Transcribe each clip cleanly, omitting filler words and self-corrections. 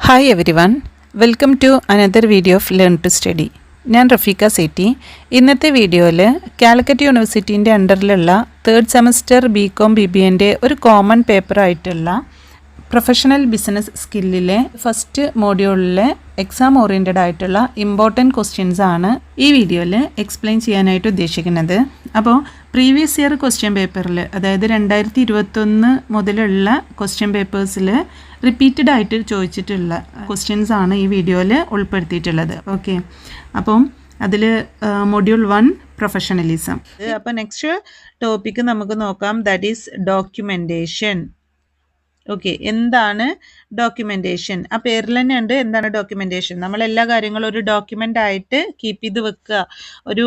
Hi everyone, welcome to another video of Learn to Study. ഞാൻ റഫീഖ സേറ്റി. ഇന്നത്തെ വീഡിയോയിൽ കാലിക്കറ്റ് യൂണിവേഴ്സിറ്റീൻ്റെ അണ്ടറിലുള്ള തേർഡ് സെമസ്റ്റർ BCom BBAൻ്റെ ഒരു കോമൺ പേപ്പറായിട്ടുള്ള പ്രൊഫഷണൽ ബിസിനസ് സ്കില്ലിലെ ഫസ്റ്റ് മോഡ്യൂളിലെ എക്സാം ഓറിയൻറ്റഡ് ആയിട്ടുള്ള ഇമ്പോർട്ടൻറ്റ് ക്വസ്റ്റ്യൻസ് ആണ് ഈ വീഡിയോയിൽ എക്സ്പ്ലെയിൻ ചെയ്യാനായിട്ട് ഉദ്ദേശിക്കുന്നത്. അപ്പോൾ പ്രീവിയസ് ഇയർ ക്വസ്റ്റ്യൻ പേപ്പറിൽ, അതായത് 2021 മുതലുള്ള ക്വസ്റ്റ്യൻ പേപ്പേഴ്സിൽ റിപ്പീറ്റഡ് ആയിട്ട് ചോദിച്ചിട്ടുള്ള ക്വസ്റ്റ്യൻസ് ആണ് ഈ വീഡിയോയിൽ ഉൾപ്പെടുത്തിയിട്ടുള്ളത്. ഓക്കെ, അപ്പം അതിൽ മൊഡ്യൂൾ 1 പ്രൊഫഷണലിസം. അപ്പോൾ നെക്സ്റ്റ് ടോപ്പിക്ക് നമുക്ക് നോക്കാം, ദാറ്റ് ഈസ് ഡോക്യുമെൻറ്റേഷൻ. ഓക്കെ, എന്താണ് ഡോക്യുമെൻറ്റേഷൻ? ആ പേരിൽ തന്നെ ഉണ്ട് എന്താണ് ഡോക്യുമെൻറ്റേഷൻ. നമ്മൾ എല്ലാ കാര്യങ്ങളും ഒരു ഡോക്യുമെൻ്റ് ആയിട്ട് കീപ്പ് ചെയ്ത് വെക്കുക, ഒരു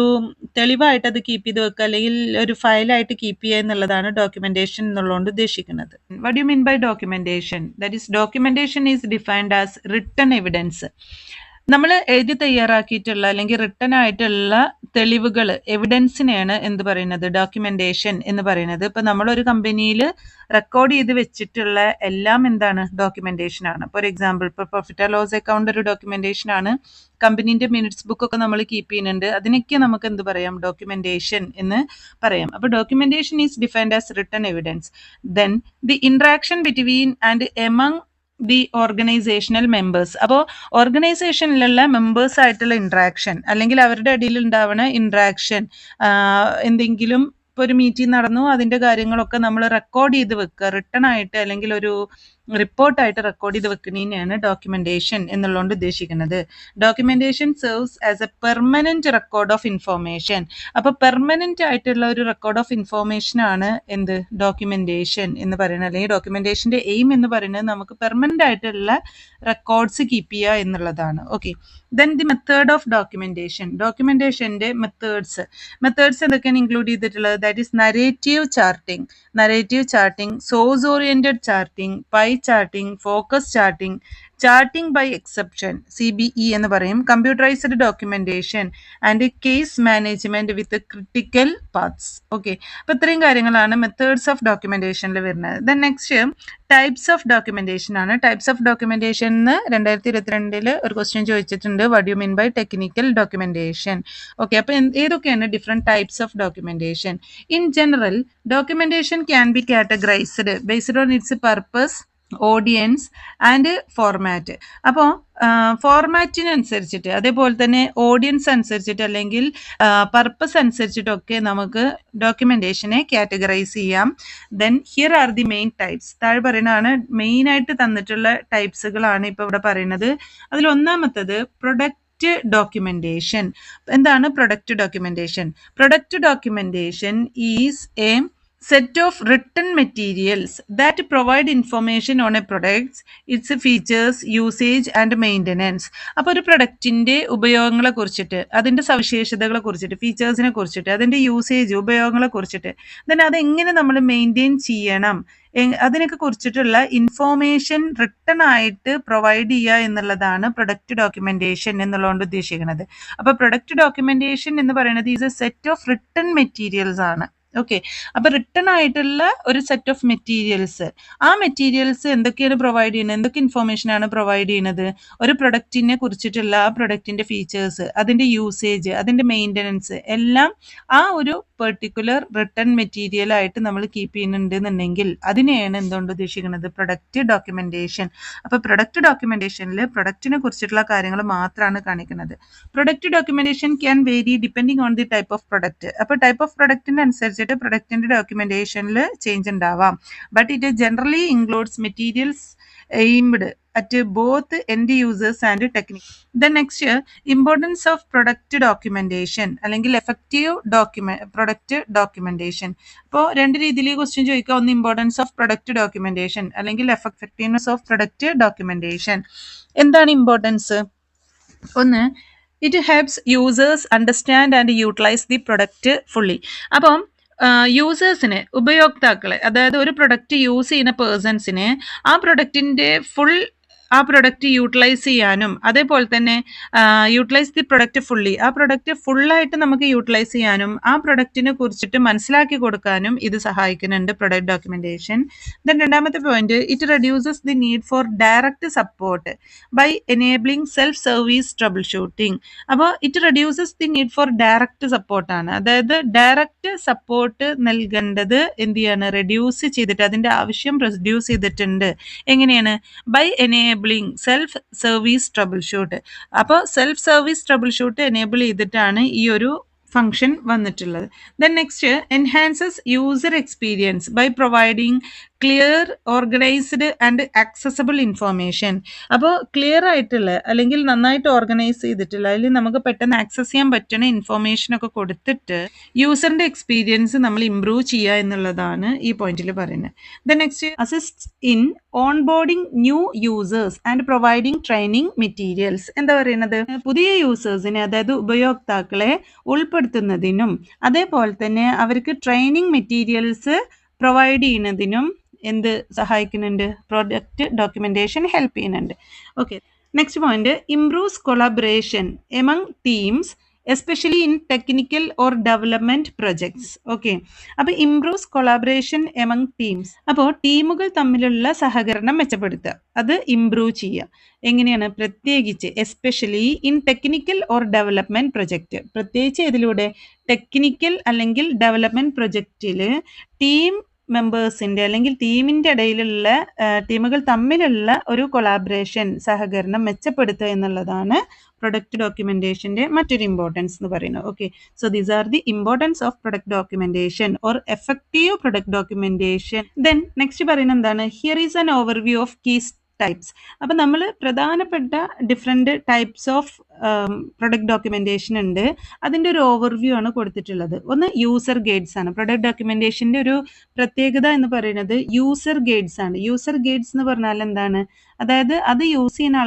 തെളിവായിട്ട് അത് കീപ്പ് ചെയ്ത് വെക്കുക, അല്ലെങ്കിൽ ഒരു ഫയലായിട്ട് കീപ്പ് ചെയ്യുക എന്നുള്ളതാണ് ഡോക്യുമെൻറ്റേഷൻ എന്നുള്ളതുകൊണ്ട് ഉദ്ദേശിക്കുന്നത്. What you mean by documentation? That is documentation is defined as written evidence. നമ്മൾ എഴുതി തയ്യാറാക്കിയിട്ടുള്ള അല്ലെങ്കിൽ റിട്ടൺ ആയിട്ടുള്ള തെളിവുകൾ, എവിഡൻസിനെയാണ് എന്ത് പറയുന്നത്, ഡോക്യുമെൻറ്റേഷൻ എന്ന് പറയുന്നത്. ഇപ്പം നമ്മളൊരു കമ്പനിയിൽ റെക്കോർഡ് ചെയ്ത് വെച്ചിട്ടുള്ള എല്ലാം എന്താണ്, ഡോക്യുമെൻറ്റേഷൻ ആണ്. ഫോർ എക്സാമ്പിൾ, ഇപ്പോൾ പ്രോഫിറ്റ് ആൻഡ് ലോസ് അക്കൗണ്ട് ഒരു ഡോക്യുമെൻറ്റേഷൻ ആണ്. കമ്പനീൻ്റെ മിനിറ്റ്സ് ബുക്കൊക്കെ നമ്മൾ കീപ്പ് ചെയ്യുന്നുണ്ട്, അതിനൊക്കെ നമുക്ക് എന്ത് പറയാം, ഡോക്യുമെൻറ്റേഷൻ എന്ന് പറയാം. അപ്പോൾ documentation is defined as written evidence. Then the interaction between and among the organisational members. അപ്പോൾ ഓർഗനൈസേഷനിലുള്ള മെമ്പേഴ്സ് ആയിട്ടുള്ള ഇൻട്രാക്ഷൻ, അല്ലെങ്കിൽ അവരുടെ ഇടയിൽ ഉണ്ടാവുന്ന ഇൻട്രാക്ഷൻ, എന്തെങ്കിലും ഇപ്പോൾ ഒരു മീറ്റിംഗ് നടന്നു, അതിൻ്റെ കാര്യങ്ങളൊക്കെ നമ്മൾ റെക്കോർഡ് ചെയ്ത് വെക്കുക, റിട്ടൺ ആയിട്ട് അല്ലെങ്കിൽ ഒരു റിപ്പോർട്ടായിട്ട് റെക്കോർഡ് ചെയ്ത് വെക്കുന്നതിനെയാണ് ഡോക്യുമെൻറ്റേഷൻ എന്നുള്ളതുകൊണ്ട് ഉദ്ദേശിക്കുന്നത്. Documentation serves as A permanent record of information. അപ്പോൾ പെർമനൻ്റ് ആയിട്ടുള്ള ഒരു റെക്കോർഡ് ഓഫ് ഇൻഫോർമേഷൻ ആണ് എന്ത്, ഡോക്യുമെൻറ്റേഷൻ എന്ന് പറയുന്നത്. അല്ലെങ്കിൽ ഡോക്യുമെൻറ്റേഷൻ്റെ എയിം എന്ന് പറയുന്നത് നമുക്ക് പെർമനൻ്റ് ആയിട്ടുള്ള റെക്കോർഡ്സ് കീപ്പ് ചെയ്യുക എന്നുള്ളതാണ്. Okay, then the method of documentation. ഡോക്യുമെൻറ്റേഷൻ്റെ മെത്തേഡ്സ് എന്തൊക്കെയാണ് ഇൻക്ലൂഡ് ചെയ്തിട്ടുള്ളത്? That is narrative charting, source oriented charting, PIE charting, focus charting, charting by exception CBE എന്ന് പറയും, computerised documentation and case management with critical paths. Okay, അപ്പോൾ ഇത്രയും കാര്യങ്ങളാണ് methods of ഡോക്യുമെൻറ്റേഷനിൽ വരുന്നത്. Then next types of documentation ആണ്. Types of documentation 2022 ഒരു question ചോദിച്ചിട്ടുണ്ട്, what you mean by technical documentation. Okay, അപ്പോൾ ഏതൊക്കെയാണ് different types of documentation? In general, documentation can be categorised based on its purpose, audience and format. അപ്പോൾ ഫോർമാറ്റിനനുസരിച്ചിട്ട്, അതേപോലെ തന്നെ audience അനുസരിച്ചിട്ട്, അല്ലെങ്കിൽ പർപ്പസ് അനുസരിച്ചിട്ടൊക്കെ നമുക്ക് ഡോക്യുമെൻറ്റേഷനെ കാറ്റഗറൈസ് ചെയ്യാം. Then here are the main types. താഴെ പറയുന്നതാണ് മെയിനായിട്ട് തന്നിട്ടുള്ള ടൈപ്സുകളാണ് ഇപ്പോൾ ഇവിടെ പറയുന്നത്. അതിൽ ഒന്നാമത്തത് പ്രൊഡക്റ്റ് ഡോക്യുമെൻറ്റേഷൻ. എന്താണ് product documentation? Product documentation is A set of written materials that provide information on a product, its features, usage and maintenance. അപ്പോൾ ഒരു പ്രൊഡക്റ്റിൻ്റെ ഉപയോഗങ്ങളെ കുറിച്ചിട്ട്, അതിൻ്റെ സവിശേഷതകളെ കുറിച്ചിട്ട്, ഫീച്ചേഴ്സിനെ കുറിച്ചിട്ട്, അതിൻ്റെ യൂസേജ്, ഉപയോഗങ്ങളെ കുറിച്ചിട്ട്, then അതെങ്ങനെ നമ്മൾ മെയിൻറ്റെയിൻ ചെയ്യണം, അതിനൊക്കെ കുറിച്ചിട്ടുള്ള ഇൻഫോർമേഷൻ റിട്ടൺ ആയിട്ട് പ്രൊവൈഡ് ചെയ്യുക എന്നുള്ളതാണ് പ്രൊഡക്റ്റ് ഡോക്യുമെൻറ്റേഷൻ എന്നുള്ളതുകൊണ്ട് ഉദ്ദേശിക്കുന്നത്. അപ്പോൾ പ്രൊഡക്റ്റ് ഡോക്യുമെൻറ്റേഷൻ എന്ന് പറയുന്നത് is A set of written materials ആണ്. ഓക്കെ, അപ്പോൾ റിട്ടൺ ആയിട്ടുള്ള ഒരു സെറ്റ് ഓഫ് മെറ്റീരിയൽസ്, ആ മെറ്റീരിയൽസ് എന്തൊക്കെയാണ് പ്രൊവൈഡ് ചെയ്യുന്നത്, എന്തൊക്കെ ഇൻഫോർമേഷനാണ് പ്രൊവൈഡ് ചെയ്യുന്നത്, ഒരു പ്രൊഡക്റ്റിനെ കുറിച്ചിട്ടുള്ള ആ പ്രൊഡക്റ്റിൻ്റെ ഫീച്ചേഴ്സ്, അതിൻ്റെ യൂസേജ്, അതിൻ്റെ മെയിൻ്റനൻസ് എല്ലാം ആ ഒരു പെർട്ടിക്കുലർ റിട്ടൺ മെറ്റീരിയൽ ആയിട്ട് നമ്മൾ കീപ്പ് ചെയ്യുന്നുണ്ടെന്നുണ്ടെങ്കിൽ അതിനെയാണ് എന്തുകൊണ്ട് ഉദ്ദേശിക്കുന്നത്, പ്രൊഡക്റ്റ് ഡോക്യുമെൻറ്റേഷൻ. അപ്പോൾ പ്രൊഡക്റ്റ് ഡോക്യുമെൻറ്റേഷനിൽ പ്രൊഡക്റ്റിനെ കുറിച്ചിട്ടുള്ള കാര്യങ്ങൾ മാത്രമാണ് കാണിക്കുന്നത്. Product documentation can vary depending on the type of product. അപ്പോൾ ടൈപ്പ് ഓഫ് പ്രൊഡക്റ്റിൻ്റെ അനുസരിച്ചിട്ട് പ്രൊഡക്റ്റിൻ്റെ ഡോക്യുമെൻറ്റേഷനിൽ ചേഞ്ച് ഉണ്ടാവാം. But it generally includes materials aimed at both end users and technique. The next importance of product documentation അല്ലെങ്കിൽ effective product documentation. അപ്പോൾ രണ്ട് രീതിയിൽ ക്വസ്റ്റ്യൻ ചോദിക്കുക, ഒന്ന് ഇമ്പോർട്ടൻസ് ഓഫ് പ്രൊഡക്റ്റ് ഡോക്യുമെൻറ്റേഷൻ അല്ലെങ്കിൽ എഫക്റ്റീവ്നെസ് ഓഫ് പ്രൊഡക്റ്റ് ഡോക്യുമെൻറ്റേഷൻ. എന്താണ് importance? ഒന്ന്, it helps users understand and utilise the product fully. അപ്പം യൂസേഴ്സിന്, ഉപയോക്താക്കളെ, അതായത് ഒരു പ്രൊഡക്റ്റ് യൂസ് ചെയ്യുന്ന പേഴ്സൺസിന് ആ പ്രൊഡക്റ്റിൻ്റെ ഫുൾ ആ പ്രൊഡക്റ്റ് യൂട്ടിലൈസ് ചെയ്യാനും അതേപോലെ തന്നെ യൂട്ടിലൈസ് ദി പ്രൊഡക്റ്റ് ഫുള്ളി, ആ പ്രൊഡക്റ്റ് ഫുള്ളായിട്ട് നമുക്ക് യൂട്ടിലൈസ് ചെയ്യാനും ആ പ്രൊഡക്റ്റിനെ കുറിച്ചിട്ട് മനസ്സിലാക്കി കൊടുക്കാനും ഇത് സഹായിക്കുന്നുണ്ട് പ്രൊഡക്റ്റ് ഡോക്യുമെന്റേഷൻ. ദെൻ രണ്ടാമത്തെ point, it reduces the need for direct support by enabling self service troubleshooting. അപ്പോൾ it reduces the need for direct സപ്പോർട്ടാണ്, അതായത് ഡയറക്റ്റ് സപ്പോർട്ട് നൽകേണ്ടത് എന്ത് ചെയ്യാണ്, റെഡ്യൂസ് ചെയ്തിട്ട് അതിൻ്റെ ആവശ്യം റെഡ്യൂസ് ചെയ്തിട്ടുണ്ട്. എങ്ങനെയാണ്? By enabling self service troubleshoot. അപ്പോൾ self service troubleshoot enable ചെയ്തിട്ടാണ് ഈ ഒരു ഫംഗ്ഷൻ വന്നിട്ടുള്ളത്. Then next, enhances user experience by providing clear, organised and accessible information. അപ്പോൾ ക്ലിയർ ആയിട്ടുള്ള അല്ലെങ്കിൽ നന്നായിട്ട് ഓർഗനൈസ് ചെയ്തിട്ടുള്ള അതിൽ നമുക്ക് പെട്ടെന്ന് ആക്സസ് ചെയ്യാൻ പറ്റുന്ന ഇൻഫോർമേഷനൊക്കെ കൊടുത്തിട്ട് യൂസറിൻ്റെ എക്സ്പീരിയൻസ് നമ്മൾ ഇംപ്രൂവ് ചെയ്യുക എന്നുള്ളതാണ് ഈ പോയിന്റിൽ പറയുന്നത്. Then next, assist in onboarding new users and providing training materials. എന്താ പറയുന്നത്? പുതിയ യൂസേഴ്സിനെ, അതായത് ഉപയോക്താക്കളെ ഉൾപ്പെടുത്തുന്നതിനും അതേപോലെ തന്നെ അവർക്ക് ട്രെയിനിങ് മെറ്റീരിയൽസ് പ്രൊവൈഡ് ചെയ്യുന്നതിനും എന്ത് സഹായിക്കുന്നുണ്ട്? പ്രൊഡക്റ്റ് ഡോക്യുമെന്റേഷൻ ഹെൽപ്പ് ചെയ്യുന്നുണ്ട്. Okay, next point, improves collaboration among teams especially in technical or development projects. Okay, അപ്പോൾ ഇംപ്രൂവ്സ് കൊളാബറേഷൻ എമംഗ് ടീംസ്, അപ്പോൾ ടീമുകൾ തമ്മിലുള്ള സഹകരണം മെച്ചപ്പെടുത്തുക, അത് ഇംപ്രൂവ് ചെയ്യുക. എങ്ങനെയാണ്? പ്രത്യേകിച്ച് especially in technical or development project, പ്രത്യേകിച്ച് ഇതിലൂടെ ടെക്നിക്കൽ അല്ലെങ്കിൽ ഡെവലപ്മെന്റ് പ്രൊജക്റ്റിൽ ടീം മെമ്പേഴ്സിൻ്റെ അല്ലെങ്കിൽ ടീമിൻ്റെ ഇടയിലുള്ള ടീമുകൾ തമ്മിലുള്ള ഒരു കൊളാബറേഷൻ, സഹകരണം മെച്ചപ്പെടുത്തുക എന്നുള്ളതാണ് പ്രൊഡക്റ്റ് ഡോക്യുമെന്റേഷൻ്റെ മറ്റൊരു ഇമ്പോർട്ടൻസ് എന്ന് പറയുന്നത്. Okay, so these are the importance of product documentation or effective product documentation. Then next പറയുന്നത് എന്താണ്? Here is an overview of keys types. അപ്പം നമ്മൾ പ്രധാനപ്പെട്ട different types of product documentation ഉണ്ട്, അതിൻ്റെ ഒരു ഓവർവ്യൂ ആണ് കൊടുത്തിട്ടുള്ളത്. ഒന്ന് യൂസർ ഗൈഡ്സ് ആണ്. പ്രൊഡക്റ്റ് ഡോക്യുമെന്റേഷൻ്റെ ഒരു പ്രത്യേകത എന്ന് പറയുന്നത് യൂസർ ഗൈഡ്സ് ആണ്. യൂസർ ഗൈഡ്സ് എന്ന് പറഞ്ഞാൽ എന്താണ്? അതായത് അത് യൂസ് ചെയ്യുന്ന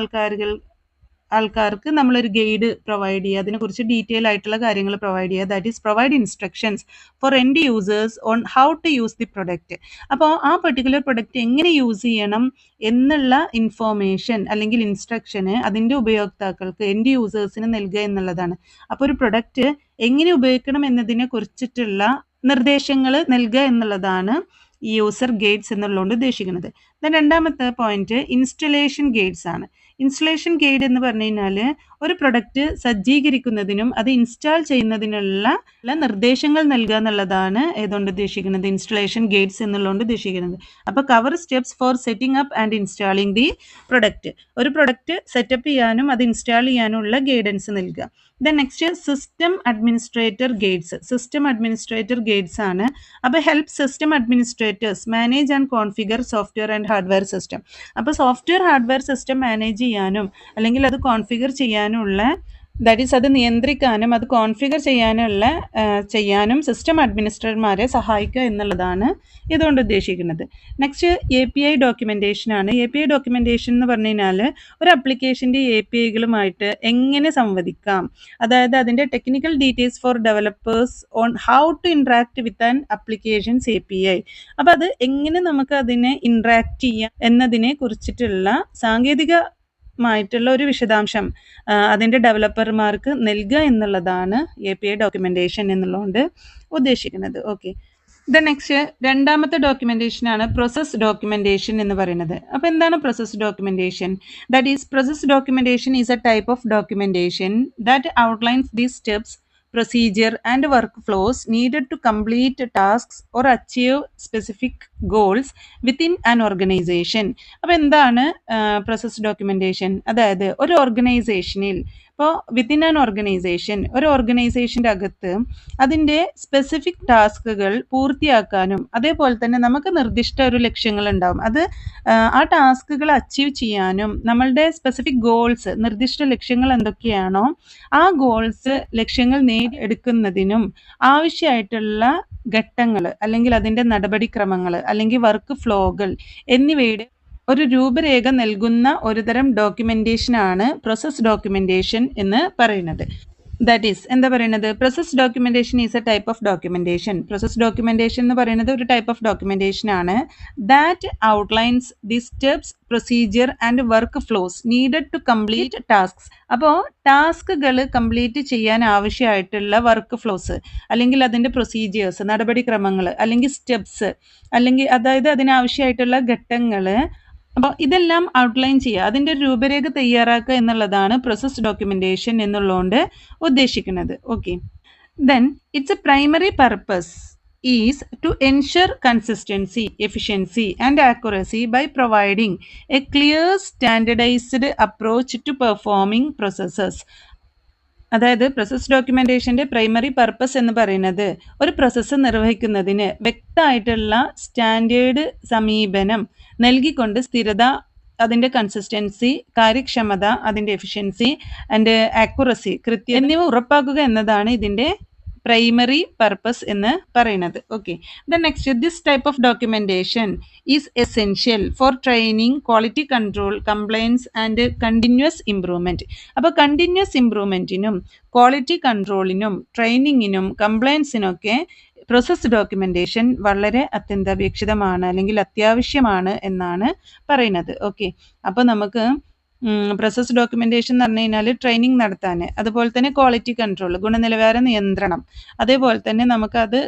ആൾക്കാർക്ക് നമ്മളൊരു ഗൈഡ് പ്രൊവൈഡ് ചെയ്യുക, അതിനെക്കുറിച്ച് ഡീറ്റെയിൽ ആയിട്ടുള്ള കാര്യങ്ങൾ പ്രൊവൈഡ് ചെയ്യുക. That is provide instructions for end users on how to use the product. അപ്പോൾ ആ പെർട്ടിക്കുലർ പ്രൊഡക്റ്റ് എങ്ങനെ യൂസ് ചെയ്യണം എന്നുള്ള ഇൻഫോർമേഷൻ അല്ലെങ്കിൽ ഇൻസ്ട്രക്ഷന് അതിൻ്റെ ഉപയോക്താക്കൾക്ക്, എൻഡ് യൂസേഴ്സിന് നൽകുക എന്നുള്ളതാണ്. അപ്പോൾ ഒരു പ്രൊഡക്റ്റ് എങ്ങനെ ഉപയോഗിക്കണം എന്നതിനെ കുറിച്ചിട്ടുള്ള നിർദ്ദേശങ്ങൾ നൽകുക എന്നുള്ളതാണ് ഈ യൂസർ ഗൈഡ്സ് എന്നുള്ളതുകൊണ്ട് ഉദ്ദേശിക്കുന്നത്. രണ്ടാമത്തെ പോയിന്റ്, ഇൻസ്റ്റലേഷൻ ഗൈഡ്സ് ആണ്. ഇൻസ്റ്റലേഷൻ ഗൈഡ് എന്ന് പറഞ്ഞു കഴിഞ്ഞാൽ ഒരു പ്രൊഡക്റ്റ് സജ്ജീകരിക്കുന്നതിനും അത് ഇൻസ്റ്റാൾ ചെയ്യുന്നതിനുള്ള നിർദ്ദേശങ്ങൾ നൽകുക എന്നുള്ളതാണ് ഏതുകൊണ്ട് ഉദ്ദേശിക്കുന്നത്? ഇൻസ്റ്റലേഷൻ ഗൈഡ്സ് എന്നുള്ളതുകൊണ്ട് ഉദ്ദേശിക്കുന്നത്. അപ്പോൾ cover steps four setting up and installing the product, ഒരു പ്രൊഡക്റ്റ് സെറ്റപ്പ് ചെയ്യാനും അത് ഇൻസ്റ്റാൾ ചെയ്യാനുള്ള ഗൈഡൻസ് നൽകുക. Then next, system administrator guides. System administrator guides ആണ്. അപ്പോൾ help system administrators manage and configure software and hardware system. അപ്പോൾ software hardware system manage ചെയ്യാനും അല്ലെങ്കിൽ അത് കോൺഫിഗർ ചെയ്യാനുള്ള, ദാറ്റ് ഈസ് അത് നിയന്ത്രിക്കാനും അത് കോൺഫിഗർ ചെയ്യാനും സിസ്റ്റം അഡ്മിനിസ്ട്രേറ്റർമാരെ സഹായിക്കുക എന്നുള്ളതാണ് ഇതുകൊണ്ട് ഉദ്ദേശിക്കുന്നത്. നെക്സ്റ്റ്, API ഡോക്യുമെന്റേഷൻ ആണ്. API ഡോക്യുമെന്റേഷൻ എന്ന് പറഞ്ഞു കഴിഞ്ഞാൽ ഒരു ആപ്ലിക്കേഷൻ്റെ APIകളുമായിട്ട് എങ്ങനെ സംവദിക്കാം, അതായത് അതിൻ്റെ technical details for developers on how to interact with an applications API. അപ്പോൾ അത് എങ്ങനെ നമുക്ക് അതിനെ ഇൻട്രാക്ട് ചെയ്യാം എന്നതിനെ കുറിച്ചിട്ടുള്ള സാങ്കേതികമായിട്ടുള്ള ഒരു വിശദാംശം അതിൻ്റെ ഡെവലപ്പർമാർക്ക് നൽകുക എന്നുള്ളതാണ് API ഡോക്യുമെന്റേഷൻ എന്നുള്ളതുകൊണ്ട് ഉദ്ദേശിക്കുന്നത്. ഓക്കെ, നെക്സ്റ്റ് രണ്ടാമത്തെ ഡോക്യുമെന്റേഷൻ ആണ് പ്രോസസ് ഡോക്യുമെന്റേഷൻ എന്ന് പറയുന്നത്. അപ്പോൾ എന്താണ് process documentation? That is process documentation is a type of documentation that outlines the steps, procedure and workflows needed to complete tasks or achieve specific goals within an organization. അപ്പോൾ എന്താണ് process documentation? അതായത് ഒരു ഓർഗനൈസേഷനിൽ, ഇപ്പോൾ within an organisation, ഒരു ഓർഗനൈസേഷൻ്റെ അകത്ത് അതിൻ്റെ specific ടാസ്കുകൾ പൂർത്തിയാക്കാനും അതേപോലെ തന്നെ നമുക്ക് നിർദ്ദിഷ്ട ഒരു ലക്ഷ്യങ്ങൾ ഉണ്ടാവും, അത് ആ ടാസ്കുകൾ അച്ചീവ് ചെയ്യാനും നമ്മളുടെ സ്പെസിഫിക് ഗോൾസ്, നിർദ്ദിഷ്ട ലക്ഷ്യങ്ങൾ എന്തൊക്കെയാണോ ആ ഗോൾസ്, ലക്ഷ്യങ്ങൾ നേടിയെടുക്കുന്നതിനും ആവശ്യമായിട്ടുള്ള ഘട്ടങ്ങൾ അല്ലെങ്കിൽ അതിൻ്റെ നടപടിക്രമങ്ങൾ അല്ലെങ്കിൽ വർക്ക് ഫ്ലോകൾ എന്നിവയുടെ ഒരു രൂപരേഖ നൽകുന്ന ഒരുതരം ഡോക്യുമെന്റേഷൻ ആണ് പ്രോസസ് ഡോക്യുമെന്റേഷൻ എന്ന് പറയുന്നത്. ദാറ്റ് ഈസ് എന്താ പറയുന്നത്, process documentation is a type of documentation. Process documentation എന്ന് പറയുന്നത് ഒരു ടൈപ്പ് ഓഫ് ഡോക്യുമെന്റേഷൻ ആണ്. That outlines the steps, procedure and work flows needed to complete tasks. അപ്പോൾ ടാസ്കുകൾ കംപ്ലീറ്റ് ചെയ്യാൻ ആവശ്യമായിട്ടുള്ള വർക്ക് ഫ്ലോസ്, അല്ലെങ്കിൽ അതിൻ്റെ പ്രൊസീജിയേഴ്സ്, നടപടിക്രമങ്ങൾ, അല്ലെങ്കിൽ സ്റ്റെപ്സ്, അല്ലെങ്കിൽ അതായത് അതിനാവശ്യമായിട്ടുള്ള ഘട്ടങ്ങൾ, അപ്പോൾ ഇതെല്ലാം ഔട്ട്ലൈൻ ചെയ്യുക, അതിൻ്റെ ഒരു രൂപരേഖ തയ്യാറാക്കുക എന്നുള്ളതാണ് പ്രോസസ് ഡോക്യുമെന്റേഷൻ എന്നുള്ളതുകൊണ്ട് ഉദ്ദേശിക്കുന്നത്. Okay, then it's A primary purpose is to ensure consistency, efficiency and accuracy by providing a clear standardized approach to performing processes. അതായത് പ്രോസസ് ഡോക്യുമെന്റേഷന്റെ പ്രൈമറി പർപ്പസ് എന്ന് പറയുന്നത് ഒരു പ്രോസസ്സ് നിർവഹിക്കുന്നതിന് വ്യക്തമായിട്ടുള്ള സ്റ്റാൻഡേർഡ് സമീപനം നൽകിക്കൊണ്ട് സ്ഥിരത, അതിൻ്റെ കൺസിസ്റ്റൻസി, കാര്യക്ഷമത, അതിൻ്റെ എഫിഷ്യൻസി ആൻഡ് ആക്യുറസി, കൃത്യം എന്നിവ ഉറപ്പാക്കുക എന്നതാണ് ഇതിൻ്റെ പ്രൈമറി പർപ്പസ് എന്ന് പറയുന്നത്. Okay, then next, this type of documentation is essential for training, quality control, compliance and continuous improvement. അപ്പോൾ കണ്ടിന്യൂസ് ഇംപ്രൂവ്മെന്റിനും ക്വാളിറ്റി കൺട്രോളിനും ട്രെയിനിങ്ങിനും കംപ്ലയൻസിനൊക്കെ പ്രോസസ് ഡോക്യുമെന്റേഷൻ വളരെ അത്യന്താപേക്ഷിതമാണ് അല്ലെങ്കിൽ അത്യാവശ്യമാണ് എന്നാണ് പറയുന്നത്. ഓക്കെ, അപ്പോൾ നമുക്ക് പ്രോസസ് ഡോക്യുമെന്റേഷൻ എന്ന് പറഞ്ഞു കഴിഞ്ഞാൽ ട്രെയിനിങ് നടത്താൻ, അതുപോലെ തന്നെ ക്വാളിറ്റി കൺട്രോൾ, ഗുണനിലവാര നിയന്ത്രണം, അതേപോലെ തന്നെ നമുക്കത്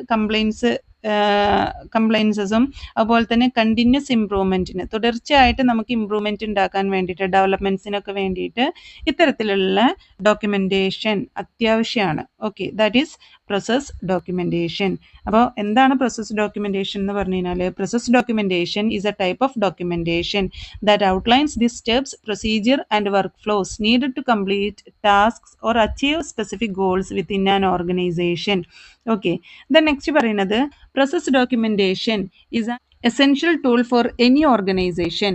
കംപ്ലൈൻസസും അതുപോലെ തന്നെ കണ്ടിന്യൂസ് ഇംപ്രൂവ്മെന്റിന്, തുടർച്ചയായിട്ട് നമുക്ക് ഇംപ്രൂവ്മെന്റ് ഉണ്ടാക്കാൻ വേണ്ടിയിട്ട്, ഡെവലപ്മെന്റ്സിനൊക്കെ വേണ്ടിയിട്ട് ഇത്തരത്തിലുള്ള ഡോക്യുമെന്റേഷൻ അത്യാവശ്യമാണ്. Okay, that is process documentation. അപ്പോൾ എന്താണ് പ്രോസസ് ഡോക്യുമെന്റേഷൻ എന്ന് പറഞ്ഞു കഴിഞ്ഞാൽ, process documentation is a type of documentation that outlines the steps, procedure and work flows needed to complete tasks or achieve specific goals within an organisation. Okay, then next പറയുന്നത്, process documentation is an essential tool for any organisation.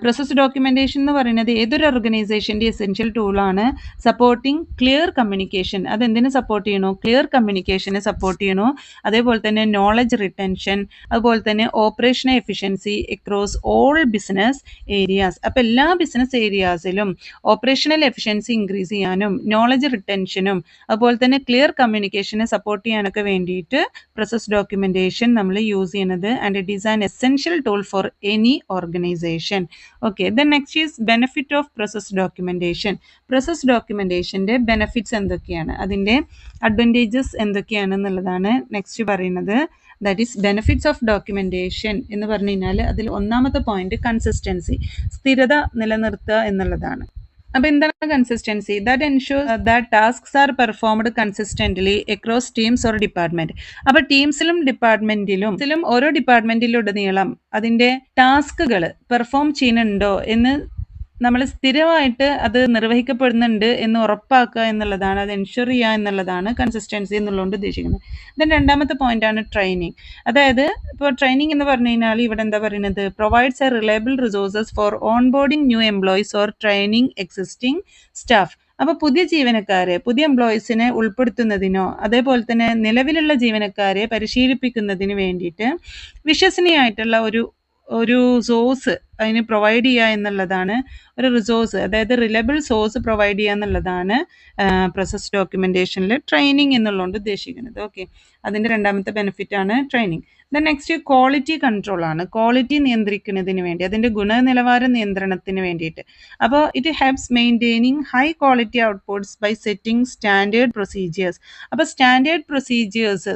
Process documentation എന്ന് പറയുന്നത് ഏതൊരു ഓർഗനൈസേഷൻ്റെ essential ടൂളാണ്. Supporting clear communication, അതെന്തിനു support ചെയ്യണോ, clear കമ്മ്യൂണിക്കേഷനെ support ചെയ്യണോ, അതേപോലെ തന്നെ നോളജ് റിട്ടൻഷൻ, അതുപോലെ തന്നെ operational efficiency across all business areas. അപ്പോൾ എല്ലാ ബിസിനസ് ഏരിയാസിലും ഓപ്പറേഷണൽ എഫിഷ്യൻസി ഇൻക്രീസ് ചെയ്യാനും നോളജ് റിട്ടൻഷനും അതുപോലെ തന്നെ ക്ലിയർ കമ്മ്യൂണിക്കേഷനെ സപ്പോർട്ട് ചെയ്യാനൊക്കെ വേണ്ടിയിട്ട് പ്രോസസ് ഡോക്യുമെന്റേഷൻ നമ്മൾ യൂസ് ചെയ്യുന്നത്. And it is an essential tool for any organisation. Okay, then next is benefit of process documentation. Process ഡോക്യുമെന്റേഷൻ്റെ ബെനിഫിറ്റ്സ് എന്തൊക്കെയാണ്, അതിൻ്റെ അഡ്വാൻറ്റേജസ് എന്തൊക്കെയാണെന്നുള്ളതാണ് നെക്സ്റ്റ് പറയുന്നത്. That is benefits of documentation എന്ന് പറഞ്ഞു കഴിഞ്ഞാൽ അതിൽ ഒന്നാമത്തെ പോയിന്റ് കൺസിസ്റ്റൻസി, സ്ഥിരത നിലനിർത്തുക എന്നുള്ളതാണ്. അപ്പോൾ എന്താണ് consistency? That ensure that tasks are performed consistently across teams or department. അപ്പോൾ ടീംസിലും ഡിപ്പാർട്ട്മെന്റിലും ഓരോ ഡിപ്പാർട്ട്മെന്റിലുടനീളം അതിൻ്റെ ടാസ്കുകൾ പെർഫോം ചെയ്യുന്നുണ്ടോ എന്ന് നമ്മൾ സ്ഥിരമായിട്ട് അത് നിർവഹിക്കപ്പെടുന്നുണ്ട് എന്ന് ഉറപ്പാക്കുക എന്നുള്ളതാണ്, അത് എൻഷുർ ചെയ്യുക എന്നുള്ളതാണ് കൺസിസ്റ്റൻസി എന്നുള്ളതുകൊണ്ട് ഉദ്ദേശിക്കുന്നത്. ദെൻ രണ്ടാമത്തെ പോയിന്റാണ് ട്രെയിനിങ്. അതായത് ഇപ്പോൾ ട്രെയിനിങ് എന്ന് പറഞ്ഞു കഴിഞ്ഞാൽ ഇവിടെ എന്താ പറയുന്നത്, provides A reliable resources four on boarding new employees or training existing staff. അപ്പോൾ പുതിയ ജീവനക്കാരെ, പുതിയ എംപ്ലോയീസിനെ ഉൾപ്പെടുത്തുന്നതിനോ അതേപോലെ തന്നെ നിലവിലുള്ള ജീവനക്കാരെ പരിശീലിപ്പിക്കുന്നതിന് വേണ്ടിയിട്ട് വിശ്വസനീയമായിട്ടുള്ള ഒരു സോഴ്സ് അതിന് പ്രൊവൈഡ് ചെയ്യുക എന്നുള്ളതാണ്, ഒരു റിസോഴ്സ്, അതായത് റിലയബിൾ സോഴ്സ് പ്രൊവൈഡ് ചെയ്യുക എന്നുള്ളതാണ് പ്രോസസ് ഡോക്യുമെന്റേഷനിൽ ട്രെയിനിങ് എന്നുള്ളതുകൊണ്ട് ഉദ്ദേശിക്കുന്നത്. ഓക്കെ, അതിൻ്റെ രണ്ടാമത്തെ ബെനിഫിറ്റാണ് training. Then next quality control ആണ്, ക്വാളിറ്റി നിയന്ത്രിക്കുന്നതിന് വേണ്ടി, അതിൻ്റെ ഗുണനിലവാര നിയന്ത്രണത്തിന് വേണ്ടിയിട്ട്. അപ്പോൾ it helps maintaining high quality outputs by setting standard procedures. അപ്പോൾ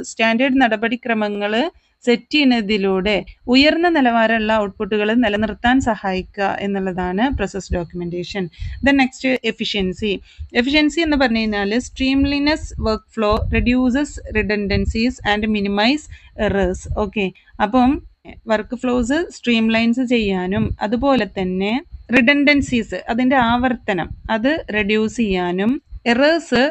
സ്റ്റാൻഡേർഡ് നടപടിക്രമങ്ങൾ സെറ്റ് ചെയ്യുന്നതിലൂടെ ഉയർന്ന നിലവാരമുള്ള ഔട്ട്പുട്ടുകൾ നിലനിർത്താൻ സഹായിക്കുക എന്നുള്ളതാണ് process documentation. Then next efficiency എന്ന് പറഞ്ഞു കഴിഞ്ഞാൽ streamlines workflow, reduces redundancies and minimise errors. Okay, അപ്പം വർക്ക് ഫ്ലോസ് സ്ട്രീംലൈൻസ് ചെയ്യാനും അതുപോലെ തന്നെ റിഡൻഡൻസീസ്, അതിൻ്റെ ആവർത്തനം അത് റെഡ്യൂസ് ചെയ്യാനും, എറേഴ്സ്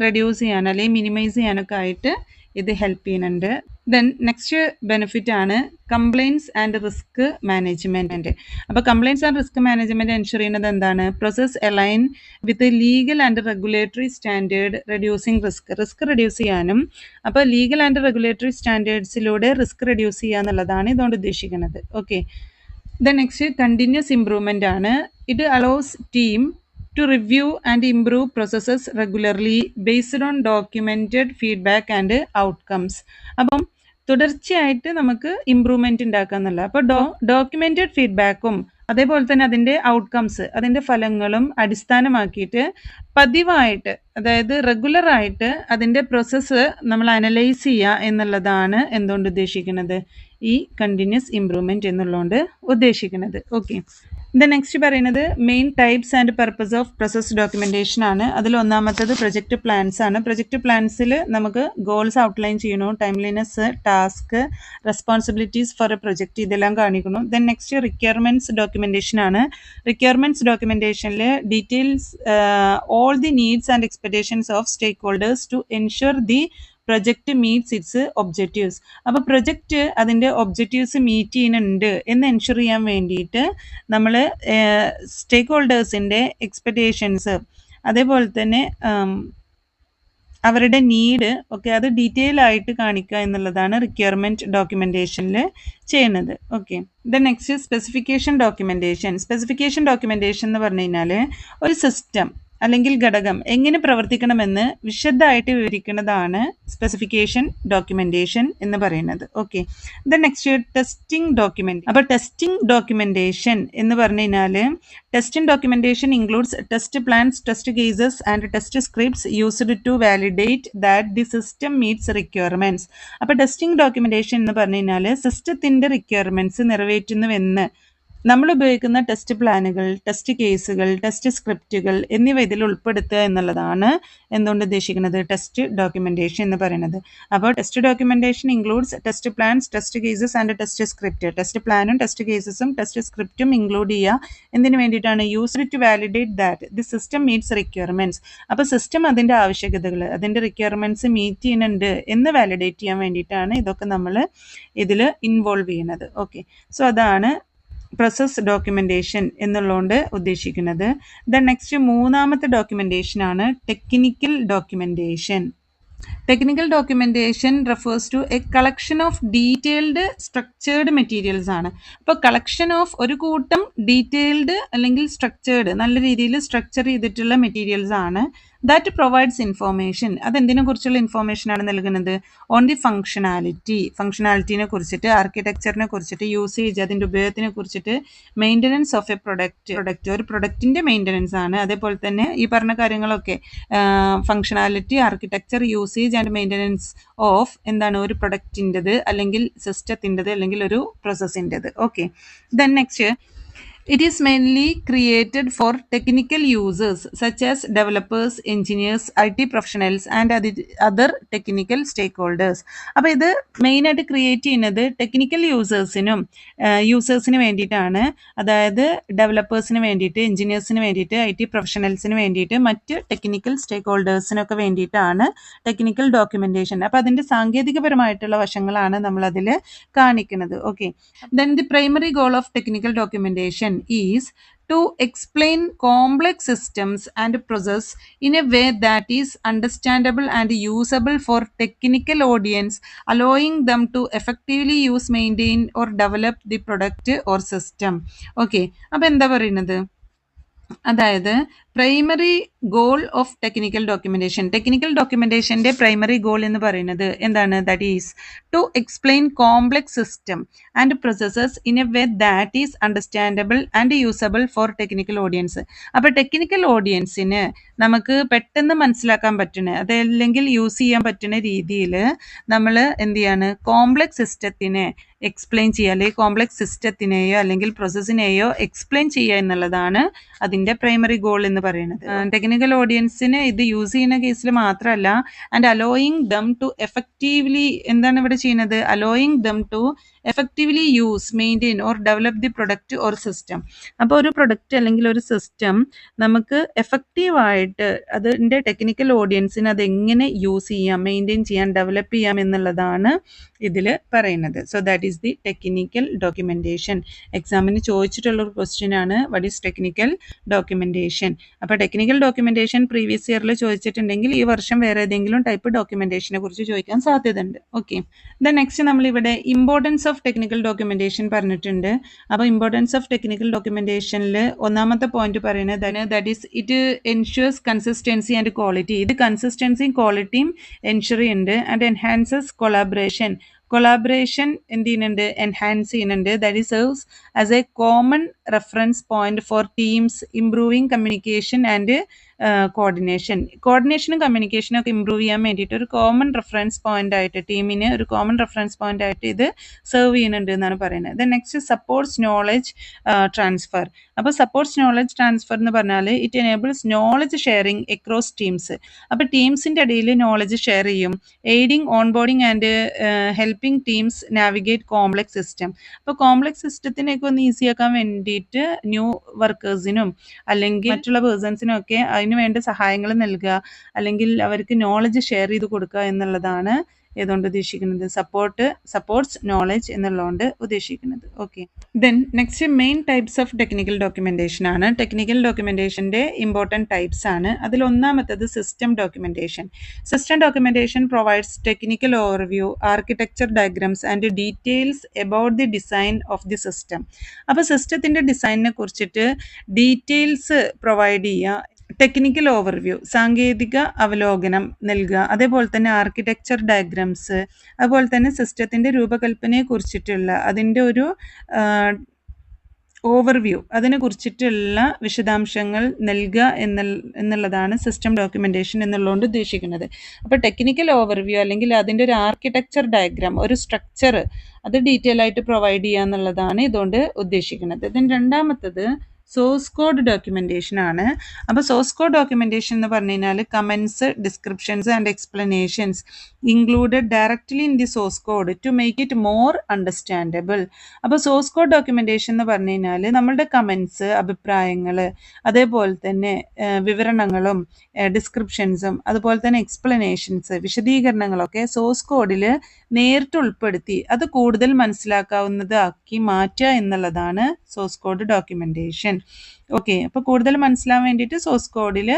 റെഡ്യൂസ് ചെയ്യാൻ അല്ലെങ്കിൽ മിനിമൈസ് ചെയ്യാനൊക്കെ ആയിട്ട് ഇത് ഹെൽപ്പ് ചെയ്യുന്നുണ്ട്. ദെൻ നെക്സ്റ്റ് ബെനിഫിറ്റ് ആണ് കംപ്ലൈൻസ് ആൻഡ് റിസ്ക് മാനേജ്മെന്റ്. അപ്പോൾ compliance and risk management ensure ചെയ്യുന്നത് എന്താണ്, process align with legal and regulatory standard, reducing risk reduce ചെയ്യാനും. അപ്പോൾ ലീഗൽ ആൻഡ് റെഗുലേറ്ററി സ്റ്റാൻഡേർഡ്സിലൂടെ റിസ്ക് റെഡ്യൂസ് ചെയ്യുക എന്നുള്ളതാണ് ഇതുകൊണ്ട് ഉദ്ദേശിക്കുന്നത്. Okay, then next continuous improvement ആണ്. It allows team to review and improve processes regularly based on documented feedback and outcomes. അപ്പം തുടർച്ചയായിട്ട് നമുക്ക് ഇമ്പ്രൂവ്മെന്റ് ഉണ്ടാക്കാന്നല്ല. അപ്പോൾ ഡോക്യുമെന്റഡ് ഫീഡ്ബാക്കും അതേപോലെ തന്നെ അതിൻ്റെ ഔട്ട്കംസ്, അതിൻ്റെ ഫലങ്ങളും അടിസ്ഥാനമാക്കിയിട്ട് പതിവായിട്ട്, അതായത് റെഗുലറായിട്ട് അതിൻ്റെ പ്രോസസ്സ് നമ്മൾ അനലൈസ് ചെയ്യുക എന്നുള്ളതാണ് എന്തുകൊണ്ട് ഉദ്ദേശിക്കുന്നത്, ഈ കണ്ടിന്യൂസ് ഇമ്പ്രൂവ്മെൻറ്റ് എന്നുള്ളതുകൊണ്ട് ഉദ്ദേശിക്കുന്നത്. ഓക്കെ, നെക്സ്റ്റ് പറയുന്നത് main types and purpose of process documentation ആണ്. അതിൽ ഒന്നാമത്തത് പ്രൊജക്റ്റ് പ്ലാൻസ് ആണ്. പ്രൊജക്റ്റ് പ്ലാൻസിൽ നമുക്ക് ഗോൾസ് ഔട്ട്ലൈൻ ചെയ്യണു, timelines, task, responsibilities for a project, ഇതെല്ലാം കാണിക്കുന്നു. നെക്സ്റ്റ് റിക്വയർമെൻറ്റ്സ് ഡോക്യുമെൻറ്റേഷൻ ആണ്. റിക്വയർമെൻറ്റ്സ് ഡോക്യുമെൻറ്റേഷനിൽ details all the needs and expectations of stakeholders to ensure the project meets its objectives. അപ്പോൾ project അതിൻ്റെ ഒബ്ജക്റ്റീവ്സ് മീറ്റ് ചെയ്യുന്നുണ്ട് എന്ന് ensure ചെയ്യാൻ വേണ്ടിയിട്ട് നമ്മൾ സ്റ്റേക്ക് ഹോൾഡേഴ്സിൻ്റെ എക്സ്പെക്റ്റേഷൻസ്, അതേപോലെ തന്നെ അവരുടെ നീഡ് ഒക്കെ അത് ഡീറ്റെയിൽ ആയിട്ട് കാണിക്കുക എന്നുള്ളതാണ് റിക്വയർമെൻറ്റ് ഡോക്യുമെൻറ്റേഷനിൽ ചെയ്യുന്നത്. Okay, next specification documentation. Specification documentation എന്ന് പറഞ്ഞു കഴിഞ്ഞാൽ ഒരു സിസ്റ്റം അല്ലെങ്കിൽ ഘടകം എങ്ങനെ പ്രവർത്തിക്കണമെന്ന് വിശദമായിട്ട് വിവരിക്കുന്നതാണ് സ്പെസിഫിക്കേഷൻ ഡോക്യുമെൻറ്റേഷൻ എന്ന് പറയുന്നത്. Okay, next testing document. അപ്പോൾ ടെസ്റ്റിംഗ് ഡോക്യുമെൻറ്റേഷൻ എന്ന് പറഞ്ഞു കഴിഞ്ഞാൽ testing documentation includes test plans, test cases and test scripts used to validate that the system meets requirements. അപ്പോൾ ടെസ്റ്റിംഗ് ഡോക്യുമെൻറ്റേഷൻ എന്ന് പറഞ്ഞു കഴിഞ്ഞാൽ സിസ്റ്റത്തിൻ്റെ റിക്വയർമെൻറ്റ്സ് നിറവേറ്റുന്നുവെന്ന് നമ്മൾ ഉപയോഗിക്കുന്ന ടെസ്റ്റ് പ്ലാനുകൾ, ടെസ്റ്റ് കേസുകൾ, ടെസ്റ്റ് സ്ക്രിപ്റ്റുകൾ എന്നിവ ഇതിൽ ഉൾപ്പെടുത്തുക എന്നുള്ളതാണ് എന്തുകൊണ്ട് ഉദ്ദേശിക്കുന്നത്, ടെസ്റ്റ് ഡോക്യുമെൻറ്റേഷൻ എന്ന് പറയുന്നത്. അപ്പോൾ test documentation includes test plans, test cases and test script. Test പ്ലാനും ടെസ്റ്റ് കേസസും ടെസ്റ്റ് സ്ക്രിപ്റ്റും ഇൻക്ലൂഡ് ചെയ്യുക. എന്തിനു വേണ്ടിയിട്ടാണ്? Used to validate that the system meets requirements. അപ്പോൾ സിസ്റ്റം അതിൻ്റെ ആവശ്യകതകൾ, അതിൻ്റെ റിക്വയർമെൻറ്റ്സ് മീറ്റ് ചെയ്യുന്നുണ്ട് എന്ന് വാലിഡേറ്റ് ചെയ്യാൻ വേണ്ടിയിട്ടാണ് ഇതൊക്കെ നമ്മൾ ഇതിൽ ഇൻവോൾവ് ചെയ്യുന്നത്. ഓക്കെ, സോ അതാണ് പ്രോസസ് ഡോക്യുമെൻറ്റേഷൻ എന്നുള്ളതുകൊണ്ട് ഉദ്ദേശിക്കുന്നത്. നെക്സ്റ്റ് മൂന്നാമത്തെ ഡോക്യുമെൻറ്റേഷൻ ആണ് technical documentation. Technical documentation refers to a collection of detailed structured materials ആണ്. അപ്പോൾ കളക്ഷൻ ഓഫ് ഒരു കൂട്ടം ഡീറ്റെയിൽഡ് അല്ലെങ്കിൽ സ്ട്രക്ചേർഡ്, നല്ല രീതിയിൽ സ്ട്രക്ചർ ചെയ്തിട്ടുള്ള മെറ്റീരിയൽസ് ആണ്. That provides information. അതെന്തിനെ കുറിച്ചുള്ള ഇൻഫോർമേഷനാണ് നൽകുന്നത്? ഓൺ ദി ഫംഗ്ഷനാലിറ്റിനെ കുറിച്ചിട്ട്, ആർക്കിടെക്ചറിനെ കുറിച്ചിട്ട്, യൂസേജ്, അതിൻ്റെ ഉപയോഗത്തിനെ കുറിച്ചിട്ട്, മെയിൻ്റനൻസ് ഓഫ് എ പ്രൊഡക്റ്റ് ഒരു പ്രൊഡക്റ്റിൻ്റെ മെയിൻ്റനൻസ് ആണ്. അതേപോലെ തന്നെ ഈ പറഞ്ഞ കാര്യങ്ങളൊക്കെ functionality, architecture, usage and maintenance of എന്താണ്, ഒരു പ്രൊഡക്റ്റിൻ്റെത് അല്ലെങ്കിൽ സിസ്റ്റത്തിൻ്റെത് അല്ലെങ്കിൽ ഒരു പ്രോസസ്സിൻ്റെത്. Okay, next it is mainly created for technical users such as developers, engineers, IT professionals and other technical stakeholders. അപ്പോൾ ഇത് മെയിനായിട്ട് ക്രിയേറ്റ് ചെയ്യുന്നത് ടെക്നിക്കൽ യൂസേഴ്സിന് വേണ്ടിയിട്ടാണ്. അതായത് ഡെവലപ്പേഴ്സിന് വേണ്ടിയിട്ട്, എഞ്ചിനീയേഴ്സിന് വേണ്ടിയിട്ട്, IT പ്രൊഫഷണൽസിന് വേണ്ടിയിട്ട്, മറ്റ് ടെക്നിക്കൽ സ്റ്റേക്ക് ഹോൾഡേഴ്സിനൊക്കെ വേണ്ടിയിട്ടാണ് ടെക്നിക്കൽ ഡോക്യുമെൻറ്റേഷൻ. അപ്പോൾ അതിൻ്റെ സാങ്കേതികപരമായിട്ടുള്ള വശങ്ങളാണ് നമ്മളതിൽ കാണിക്കുന്നത്. Okay, the primary goal of technical documentation is to explain complex systems and process in a way that is understandable and usable for technical audience, allowing them to effectively use, maintain or develop the product or system. Okay, അപ്പോൾ എന്താ പറയുന്നത്, അതായത് primary goal of technical ഡോക്യുമെൻറ്റേഷൻ്റെ primary goal എന്ന് പറയുന്നത് എന്താണ്? That is to explain complex system and processes in a way that is understandable and usable for technical audience. അപ്പോൾ technical ഓഡിയൻസിന് നമുക്ക് പെട്ടെന്ന് മനസ്സിലാക്കാൻ പറ്റുന്ന, അതല്ലെങ്കിൽ യൂസ് ചെയ്യാൻ പറ്റുന്ന രീതിയിൽ നമ്മൾ എന്ത് ചെയ്യാണ്, കോംപ്ലെക്സ് സിസ്റ്റത്തിനെ എക്സ്പ്ലെയിൻ ചെയ്യുക, അല്ലെങ്കിൽ കോംപ്ലെക്സ് സിസ്റ്റത്തിനെയോ അല്ലെങ്കിൽ പ്രോസസ്സിനെയോ എക്സ്പ്ലെയിൻ ചെയ്യുക എന്നുള്ളതാണ് അതിൻ്റെ പ്രൈമറി ഗോൾ എന്ന് പറയുന്നത്. ടെക്നിക്കൽ ഓഡിയൻസിന് ഇത് യൂസ് ചെയ്യുന്ന കേസിൽ മാത്രമല്ല, and allowing them to effectively, എന്താണ് ഇവിടെ ചെയ്യുന്നത്, allowing them to effectively use, maintain or develop the product or system. അപ്പോൾ ഒരു പ്രൊഡക്റ്റ് അല്ലെങ്കിൽ ഒരു സിസ്റ്റം നമുക്ക് എഫക്റ്റീവായിട്ട് അതിൻ്റെ ടെക്നിക്കൽ ഓഡിയൻസിന് അതെങ്ങനെ യൂസ് ചെയ്യാം, മെയിൻറ്റെയിൻ ചെയ്യാം, ഡെവലപ്പ് ചെയ്യാം എന്നുള്ളതാണ് ഇതിൽ പറയുന്നത്. So that is the technical documentation. എക്സാമിന് ചോദിച്ചിട്ടുള്ളൊരു ക്വസ്റ്റ്യൻ ആണ്, വാട്ട് ഈസ് ടെക്നിക്കൽ ഡോക്യുമെൻറ്റേഷൻ. അപ്പോൾ ടെക്നിക്കൽ ഡോക്യുമെൻറ്റേഷൻ പ്രീവിയസ് ഇയറിൽ ചോദിച്ചിട്ടുണ്ടെങ്കിൽ ഈ വർഷം വേറെ ഏതെങ്കിലും ടൈപ്പ് ഡോക്യുമെൻറ്റേഷനെ കുറിച്ച് ചോദിക്കാൻ സാധ്യതയുണ്ട്. ഓക്കെ, നെക്സ്റ്റ് നമ്മളിവിടെ ഇമ്പോർട്ടൻസ് ഓഫ് ടെക്നിക്കൽ ഡോക്യുമെൻറ്റേഷൻ പറഞ്ഞിട്ടുണ്ട്. അപ്പോൾ ഇമ്പോർട്ടൻസ് ഓഫ് ടെക്നിക്കൽ ഡോക്യുമെൻറ്റേഷനിൽ ഒന്നാമത്തെ പോയിന്റ് പറയുന്നത് that is it ensures consistency and quality. ഇത് കൺസിസ്റ്റൻസിയും ക്വാളിറ്റിയും എൻഷുർ ചെയ്യുന്നുണ്ട്. ആൻഡ് എൻഹാൻസസ് കൊളാബറേഷൻ എന്ത് ചെയ്യുന്നുണ്ട്, എൻഹാൻസ് ചെയ്യുന്നുണ്ട്. That is serves as a common reference point for teams, improving communication and കോർഡിനേഷനും കമ്മ്യൂണിക്കേഷനും ഒക്കെ ഇമ്പ്രൂവ് ചെയ്യാൻ വേണ്ടിയിട്ട് ഒരു കോമൺ റെഫറൻസ് പോയിന്റ് ആയിട്ട്, ടീമിന് ഒരു കോമൺ റെഫറൻസ് പോയിന്റ് ആയിട്ട് ഇത് സെർവ് ചെയ്യുന്നുണ്ട് എന്നാണ് പറയുന്നത്. Then next supports knowledge transfer. അപ്പോൾ സപ്പോർട്ട്സ് നോളജ് ട്രാൻസ്ഫർ എന്ന് പറഞ്ഞാൽ it enables knowledge sharing across teams. അപ്പോൾ ടീംസിൻ്റെ ഇടയിൽ നോളജ് ഷെയർ ചെയ്യും. Aiding onboarding and helping teams navigate complex system. അപ്പോൾ കോംപ്ലക്സ് സിസ്റ്റത്തിനൊക്കെ ഒന്ന് ഈസിയാക്കാൻ വേണ്ടിയിട്ട് ന്യൂ വർക്കേഴ്സിനും അല്ലെങ്കിൽ മറ്റുള്ള പേഴ്സൺസിനും ഒക്കെ അതിന് വേണ്ട സഹായങ്ങൾ നൽകുക, അല്ലെങ്കിൽ അവർക്ക് നോളജ് ഷെയർ ചെയ്ത് കൊടുക്കുക എന്നുള്ളതാണ് ഏതുകൊണ്ട് ഉദ്ദേശിക്കുന്നത്, സപ്പോർട്ട്സ് നോളജ് എന്നുള്ളതുകൊണ്ട് ഉദ്ദേശിക്കുന്നത്. Okay, then next main types of technical documentation ആണ്. ടെക്നിക്കൽ ഡോക്യുമെൻറ്റേഷൻ്റെ ഇമ്പോർട്ടൻറ്റ് ടൈപ്സ് ആണ്. അതിൽ ഒന്നാമത്തത് system documentation. System documentation provides technical overview, architecture diagrams and details about the design of the system. അപ്പോൾ സിസ്റ്റത്തിൻ്റെ ഡിസൈനിനെ കുറിച്ചിട്ട് ഡീറ്റെയിൽസ് പ്രൊവൈഡ് ചെയ്യുക, ടെക്നിക്കൽ ഓവർവ്യൂ സാങ്കേതിക അവലോകനം നൽകുക, അതേപോലെ തന്നെ ആർക്കിടെക്ചർ ഡയഗ്രാംസ്, അതുപോലെ തന്നെ സിസ്റ്റത്തിൻ്റെ രൂപകൽപ്പനയെ കുറിച്ചിട്ടുള്ള അതിൻ്റെ ഒരു ഓവർവ്യൂ, അതിനെ കുറിച്ചിട്ടുള്ള വിശദാംശങ്ങൾ നൽകുക എന്നുള്ളതാണ് സിസ്റ്റം ഡോക്യുമെൻറ്റേഷൻ എന്നുള്ളതുകൊണ്ട് ഉദ്ദേശിക്കുന്നത്. അപ്പോൾ ടെക്നിക്കൽ ഓവർവ്യൂ അല്ലെങ്കിൽ അതിൻ്റെ ഒരു ആർക്കിടെക്ചർ ഡയഗ്രാം, ഒരു സ്ട്രക്ചർ, അത് ഡീറ്റെയിൽ ആയിട്ട് പ്രൊവൈഡ് ചെയ്യുക എന്നുള്ളതാണ് ഇതുകൊണ്ട് ഉദ്ദേശിക്കുന്നത്. ദെൻ രണ്ടാമത്തത് സോഴ്സ് കോഡ് ഡോക്യുമെൻറ്റേഷൻ ആണ്. അപ്പോൾ സോഴ്സ് കോഡ് ഡോക്യുമെൻറ്റേഷൻ എന്ന് പറഞ്ഞു കഴിഞ്ഞാൽ comments, descriptions and explanations included directly in the source code to make it more understandable. അപ്പോൾ സോഴ്സ് കോഡ് ഡോക്യുമെൻറ്റേഷൻ എന്ന് പറഞ്ഞു കഴിഞ്ഞാൽ നമ്മളുടെ കമൻസ്, അഭിപ്രായങ്ങൾ, അതേപോലെ തന്നെ വിവരണങ്ങളും ഡിസ്ക്രിപ്ഷൻസും അതുപോലെ തന്നെ എക്സ്പ്ലനേഷൻസ്, വിശദീകരണങ്ങളൊക്കെ സോഴ്സ് കോഡിൽ നേരിട്ട് ഉൾപ്പെടുത്തി അത് കൂടുതൽ മനസ്സിലാക്കാവുന്നതാക്കി മാറ്റുക എന്നുള്ളതാണ് സോഴ്സ് കോഡ് ഡോക്യുമെൻറ്റേഷൻ. ഓക്കെ, അപ്പോൾ കൂടുതൽ മനസ്സിലാവാൻ വേണ്ടിയിട്ട് സോഴ്സ് കോഡിൽ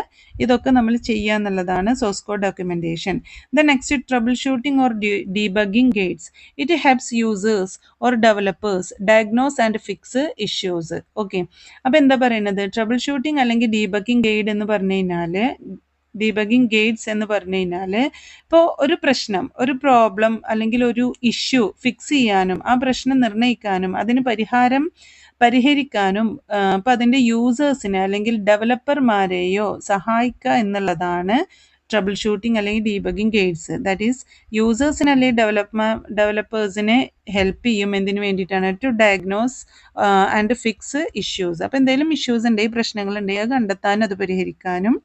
ഇതൊക്കെ നമ്മൾ ചെയ്യുക എന്നുള്ളതാണ് source code documentation. Then next trouble shooting or debugging guides. It helps users or developers diagnose and fix issues. Okay, അപ്പോൾ എന്താ പറയുന്നത്, ട്രബിൾ ഷൂട്ടിംഗ് അല്ലെങ്കിൽ ഡീബഗ്ഗിംഗ് ഗൈഡ് എന്ന് പറഞ്ഞു കഴിഞ്ഞാൽ, ഡീബഗ്ഗിംഗ് ഗൈഡ്സ് എന്ന് പറഞ്ഞു കഴിഞ്ഞാൽ ഇപ്പോൾ ഒരു പ്രശ്നം, ഒരു പ്രോബ്ലം അല്ലെങ്കിൽ ഒരു ഇഷ്യൂ ഫിക്സ് ചെയ്യാനും ആ പ്രശ്നം നിർണ്ണയിക്കാനും അതിന് പരിഹരിക്കാനും അപ്പം അതിൻ്റെ യൂസേഴ്സിനെ അല്ലെങ്കിൽ ഡെവലപ്പർമാരെയോ സഹായിക്കുക എന്നുള്ളതാണ് ട്രബിൾ ഷൂട്ടിംഗ് അല്ലെങ്കിൽ ഡീബഗ്ഗിംഗ് ഗൈഡ്സ്. ദാറ്റ് ഈസ് യൂസേഴ്സിനെ അല്ലെങ്കിൽ ഡെവലപ്പേഴ്സിനെ ഹെൽപ്പ് ചെയ്യും. എന്തിനു വേണ്ടിയിട്ടാണ്, to diagnose and fix issues. അപ്പോൾ എന്തെങ്കിലും ഇഷ്യൂസ് ഉണ്ടെങ്കിൽ, പ്രശ്നങ്ങളുണ്ടെങ്കിൽ അത് കണ്ടെത്താനും അത് പരിഹരിക്കാനും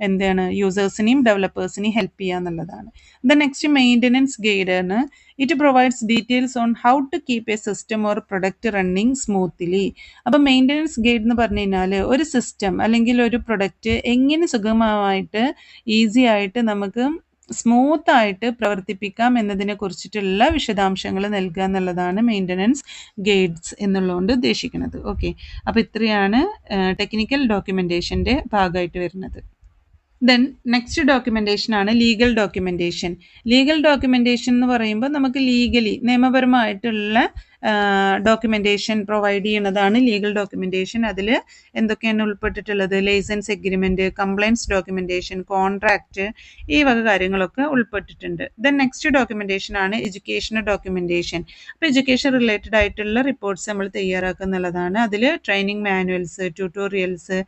എന്താണ് യൂസേഴ്സിനെയും ഡെവലപ്പേഴ്സിനെയും ഹെൽപ്പ് ചെയ്യുക എന്നുള്ളതാണ്. ദ നെക്സ്റ്റ് മെയിൻ്റനൻസ് ഗൈഡ് ആണ്. It provides details on how to keep a system or product running smoothly. അപ്പോൾ മെയിൻ്റനൻസ് ഗൈഡ് എന്ന് പറഞ്ഞു കഴിഞ്ഞാൽ ഒരു സിസ്റ്റം അല്ലെങ്കിൽ ഒരു പ്രൊഡക്റ്റ് എങ്ങനെ സുഗമമായിട്ട് ഈസി ആയിട്ട് നമുക്ക് സ്മൂത്തായിട്ട് പ്രവർത്തിപ്പിക്കാം എന്നതിനെ കുറിച്ചിട്ടുള്ള വിശദാംശങ്ങൾ നൽകുക എന്നുള്ളതാണ് മെയിൻ്റനൻസ് ഗൈഡ്സ് എന്നുള്ളതുകൊണ്ട് ഉദ്ദേശിക്കുന്നത്. ഓക്കെ, അപ്പോൾ ഇത്രയാണ് ടെക്നിക്കൽ ഡോക്യുമെൻറ്റേഷൻ്റെ ഭാഗമായിട്ട് വരുന്നത്. ദെൻ നെക്സ്റ്റ് ഡോക്യുമെൻറ്റേഷൻ ആണ് ലീഗൽ ഡോക്യുമെൻറ്റേഷൻ. ലീഗൽ ഡോക്യുമെൻറ്റേഷൻ എന്ന് പറയുമ്പോൾ നമുക്ക് ലീഗലി നിയമപരമായിട്ടുള്ള ഡോക്യുമെൻറ്റേഷൻ പ്രൊവൈഡ് ചെയ്യുന്നതാണ് ലീഗൽ ഡോക്യുമെൻറ്റേഷൻ. അതിൽ എന്തൊക്കെയാണ് ഉൾപ്പെട്ടിട്ടുള്ളത്, licence agreement, compliance documentation, contract, ഈ വക കാര്യങ്ങളൊക്കെ ഉൾപ്പെട്ടിട്ടുണ്ട്. ദെൻ നെക്സ്റ്റ് ഡോക്യുമെൻറ്റേഷൻ ആണ് എഡ്യൂക്കേഷണൽ ഡോക്യുമെൻറ്റേഷൻ. അപ്പോൾ എഡ്യൂക്കേഷൻ റിലേറ്റഡ് ആയിട്ടുള്ള റിപ്പോർട്ട്സ് നമ്മൾ തയ്യാറാക്കുന്നുള്ളതാണ്. അതിൽ ട്രെയിനിങ് മാനുവൽസ്, ട്യൂട്ടോറിയൽസ്,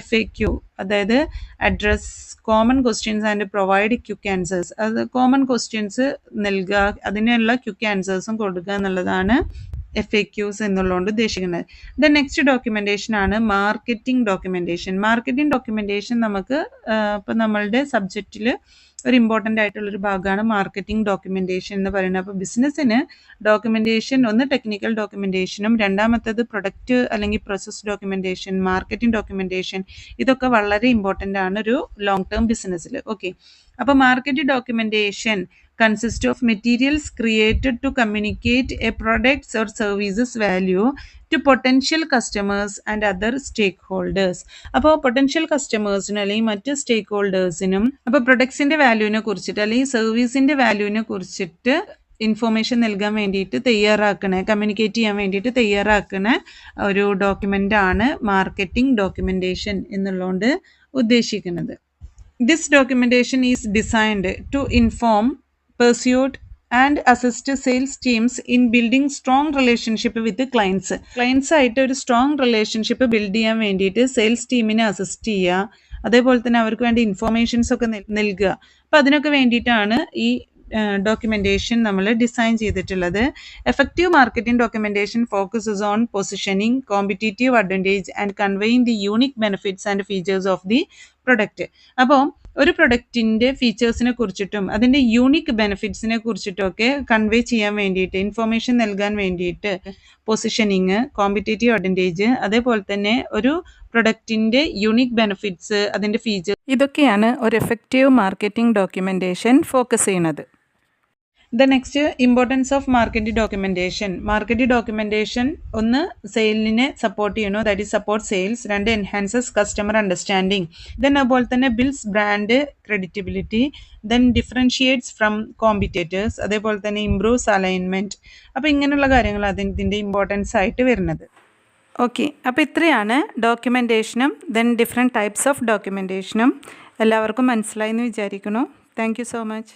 FAQ, അതായത് address common questions and provide quick answers. അത് കോമൺ ക്വസ്റ്റ്യൻസ് നൽകുക, അതിനുള്ള ക്വിക്ക് ആൻസേഴ്സും കൊടുക്കുക എന്നുള്ളതാണ് FAQs എന്നുള്ളതുകൊണ്ട് ഉദ്ദേശിക്കുന്നത്. ദെൻ നെക്സ്റ്റ് ഡോക്യുമെൻറ്റേഷൻ ആണ് മാർക്കറ്റിംഗ് ഡോക്യുമെൻറ്റേഷൻ. മാർക്കറ്റിംഗ് ഡോക്യുമെൻറ്റേഷൻ നമുക്ക് ഇപ്പം നമ്മളുടെ സബ്ജക്റ്റിൽ ഒരു ഇമ്പോർട്ടൻ്റ് ആയിട്ടുള്ളൊരു ഭാഗമാണ് മാർക്കറ്റിംഗ് ഡോക്യുമെൻറ്റേഷൻ എന്ന് പറയുന്നത്. അപ്പോൾ ബിസിനസ്സിന് ഡോക്യുമെൻറ്റേഷൻ ഒന്ന് ടെക്നിക്കൽ ഡോക്യുമെൻറ്റേഷനും രണ്ടാമത്തേത് പ്രൊഡക്റ്റ് അല്ലെങ്കിൽ പ്രോസസ് ഡോക്യുമെൻറ്റേഷൻ, മാർക്കറ്റിംഗ് ഡോക്യുമെൻറ്റേഷൻ, ഇതൊക്കെ വളരെ ഇമ്പോർട്ടൻ്റ് ആണ് ഒരു ലോങ് ടേം ബിസിനസ്സിൽ. ഓക്കെ, അപ്പോൾ marketing documentation consist of materials created to communicate a products or services value to potential customers and other stakeholders. അപ്പോൾ പൊട്ടൻഷ്യൽ കസ്റ്റമേഴ്സിനും അല്ലെങ്കിൽ മറ്റ് സ്റ്റേക്ക് ഹോൾഡേഴ്സിനും അപ്പോൾ പ്രൊഡക്ട്സിൻ്റെ വാല്യൂവിനെ കുറിച്ചിട്ട് അല്ലെങ്കിൽ സർവീസിൻ്റെ വാല്യൂവിനെ കുറിച്ചിട്ട് ഇൻഫോർമേഷൻ നൽകാൻ വേണ്ടിയിട്ട് തയ്യാറാക്കണ, കമ്മ്യൂണിക്കേറ്റ് ചെയ്യാൻ വേണ്ടിയിട്ട് തയ്യാറാക്കണ ഒരു ഡോക്യുമെൻ്റാണ് മാർക്കറ്റിംഗ് ഡോക്യുമെൻറ്റേഷൻ എന്നുള്ളതുകൊണ്ട് ഉദ്ദേശിക്കുന്നത്. This documentation is designed to inform, persuade and assist sales teams in building strong relationship with clients. ക്ലയൻസായിട്ട് ഒരു സ്ട്രോങ് റിലേഷൻഷിപ്പ് ബിൽഡ് ചെയ്യാൻ വേണ്ടിയിട്ട് സെയിൽസ് ടീമിനെ അസിസ്റ്റ് ചെയ്യുക, അതേപോലെ തന്നെ അവർക്ക് വേണ്ട ഇൻഫോർമേഷൻസ് ഒക്കെ നൽകുക. അപ്പോൾ അതിനൊക്കെ വേണ്ടിയിട്ടാണ് ഈ ഡോക്യുമെൻറ്റേഷൻ നമ്മൾ ഡിസൈൻ ചെയ്തിട്ടുള്ളത്. Effective marketing documentation focuses on positioning, competitive advantage and conveying the unique benefits and features of the product. അപ്പോൾ ഒരു പ്രൊഡക്റ്റിൻ്റെ ഫീച്ചേഴ്സിനെ കുറിച്ചിട്ടും അതിൻ്റെ യൂണിക് ബെനിഫിറ്റ്സിനെ കുറിച്ചിട്ടും ഒക്കെ കൺവേ ചെയ്യാൻ വേണ്ടിയിട്ട്, ഇൻഫോർമേഷൻ നൽകാൻ വേണ്ടിയിട്ട് പൊസിഷനിങ്, കോമ്പറ്റേറ്റീവ് അഡ്വാൻറ്റേജ്, അതേപോലെ തന്നെ ഒരു പ്രൊഡക്റ്റിൻ്റെ യൂണിക് ബെനിഫിറ്റ്സ്, അതിൻ്റെ ഫീച്ചേഴ്സ്, ഇതൊക്കെയാണ് ഒരു എഫക്റ്റീവ് മാർക്കറ്റിംഗ് ഡോക്യുമെൻറ്റേഷൻ ഫോക്കസ് ചെയ്യുന്നത്. The next, importance of market documentation. Market documentation ഒന്ന് സെയിലിനെ സപ്പോർട്ട് ചെയ്യണു, ദാറ്റ് ഈസ് സപ്പോർട്ട് സെയിൽസ്. രണ്ട്, എൻഹാൻസസ് കസ്റ്റമർ അണ്ടർസ്റ്റാൻഡിങ്. ദെൻ അതുപോലെ തന്നെ builds brand creditability. Then differentiates from competitors. അതേപോലെ തന്നെ ഇംപ്രൂവ്സ് അലൈൻമെൻറ്റ്. അപ്പോൾ ഇങ്ങനെയുള്ള കാര്യങ്ങൾ ഇതിൻ്റെ ഇമ്പോർട്ടൻസ് ആയിട്ട് വരുന്നത്. ഓക്കെ, അപ്പോൾ ഇത്രയാണ് ഡോക്യുമെൻറ്റേഷനും ദെൻ ഡിഫറെൻറ്റ് ടൈപ്സ് ഓഫ് ഡോക്യുമെൻറ്റേഷനും. എല്ലാവർക്കും മനസ്സിലായി എന്ന് വിചാരിക്കുന്നു. Thank you so much.